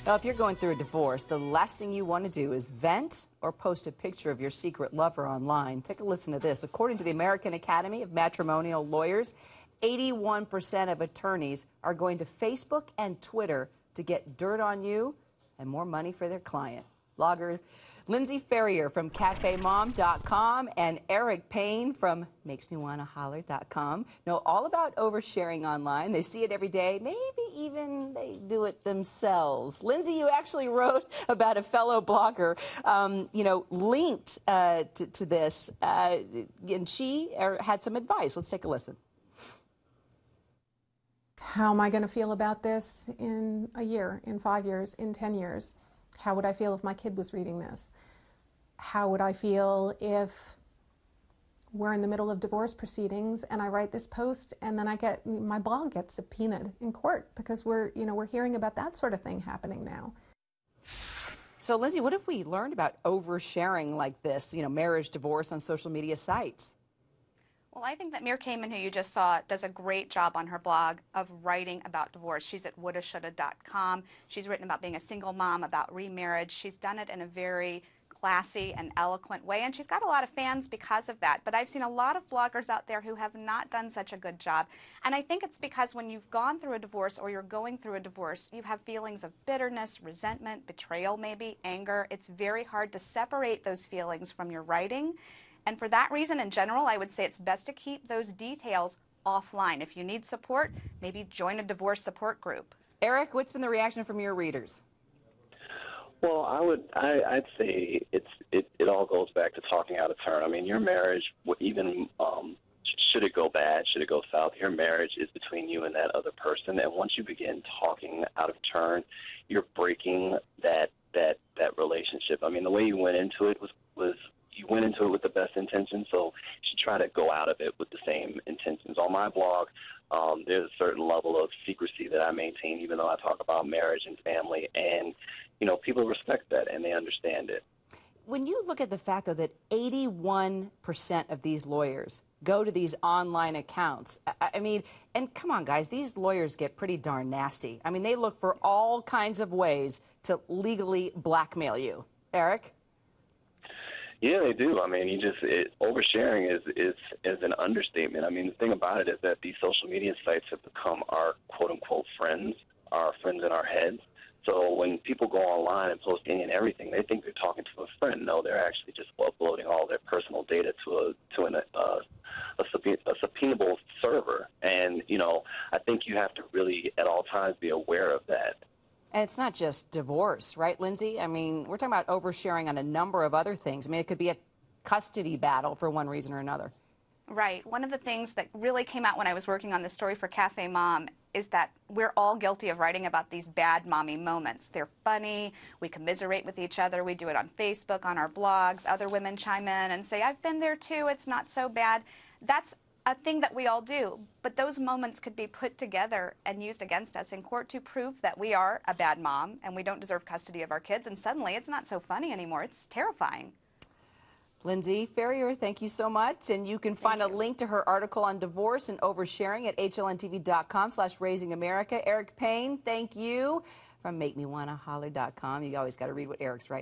Well, if you're going through a divorce, the last thing you want to do is vent or post a picture of your secret lover online. Take a listen to this. According to the American Academy of Matrimonial Lawyers, 81% of attorneys are going to Facebook and Twitter to get dirt on you and more money for their client. Blogger Lindsay Ferrier from CafeMom.com and Eric Payne from MakesMeWannaHoller.com know all about oversharing online. They see it every day. Maybe even they do it themselves. Lindsay, you actually wrote about a fellow blogger, linked to this, and she had some advice. Let's take a listen. How am I going to feel about this in a year, in 5 years, in 10 years? How would I feel if my kid was reading this? How would I feel if we're in the middle of divorce proceedings and I write this post and then my blog gets subpoenaed in court because we're hearing about that sort of thing happening now. So, Lindsay, what if we learned about oversharing like this, marriage, divorce on social media sites? Well, I think that Eric Payne, who you just saw, does a great job on her blog of writing about divorce. She's at woulda-shoulda.com. She's written about being a single mom, about remarriage. She's done it in a very classy and eloquent way, and she's got a lot of fans because of that. But I've seen a lot of bloggers out there who have not done such a good job. And I think it's because when you've gone through a divorce or you're going through a divorce, you have feelings of bitterness, resentment, betrayal maybe, anger. It's very hard to separate those feelings from your writing. And for that reason, in general, I would say it's best to keep those details offline. If you need support, maybe join a divorce support group. Eric, what's been the reaction from your readers? Well, I'd say it all goes back to talking out of turn. I mean, your marriage, even should it go bad, should it go south, your marriage is between you and that other person. And once you begin talking out of turn, you're breaking that relationship. I mean, the way you went into it was you went into it with the best intentions, so you should try to go out of it with the same intentions. On my blog, there's a certain level of secrecy that I maintain, even though I talk about marriage and family, and people respect that and they understand it. When you look at the fact, though, that 81% of these lawyers go to these online accounts, I mean, and come on, guys, these lawyers get pretty darn nasty. I mean, they look for all kinds of ways to legally blackmail you. Eric? Yeah, they do. I mean, oversharing is an understatement. I mean, the thing about it is that these social media sites have become our quote-unquote friends, our friends in our heads. So when people go online and post any and everything, they think they're talking to a friend. No, they're actually just uploading all their personal data to a subpoenable server. And, I think you have to really at all times be aware of that. And it's not just divorce, right, Lindsay? I mean, we're talking about oversharing on a number of other things. I mean, it could be a custody battle for one reason or another. Right. One of the things that really came out when I was working on this story for Cafe Mom is that we're all guilty of writing about these bad mommy moments. They're funny. We commiserate with each other. We do it on Facebook, on our blogs. Other women chime in and say, I've been there too. It's not so bad. That's a thing that we all do, but those moments could be put together and used against us in court to prove that we are a bad mom and we don't deserve custody of our kids, and suddenly it's not so funny anymore. It's terrifying. Lindsay Ferrier, thank you so much. And you can find a link to her article on divorce and oversharing at hlntv.com/RaisingAmerica. Eric Payne, thank you, from MakeMeWannaHoller.com. You always got to read what Eric's writing.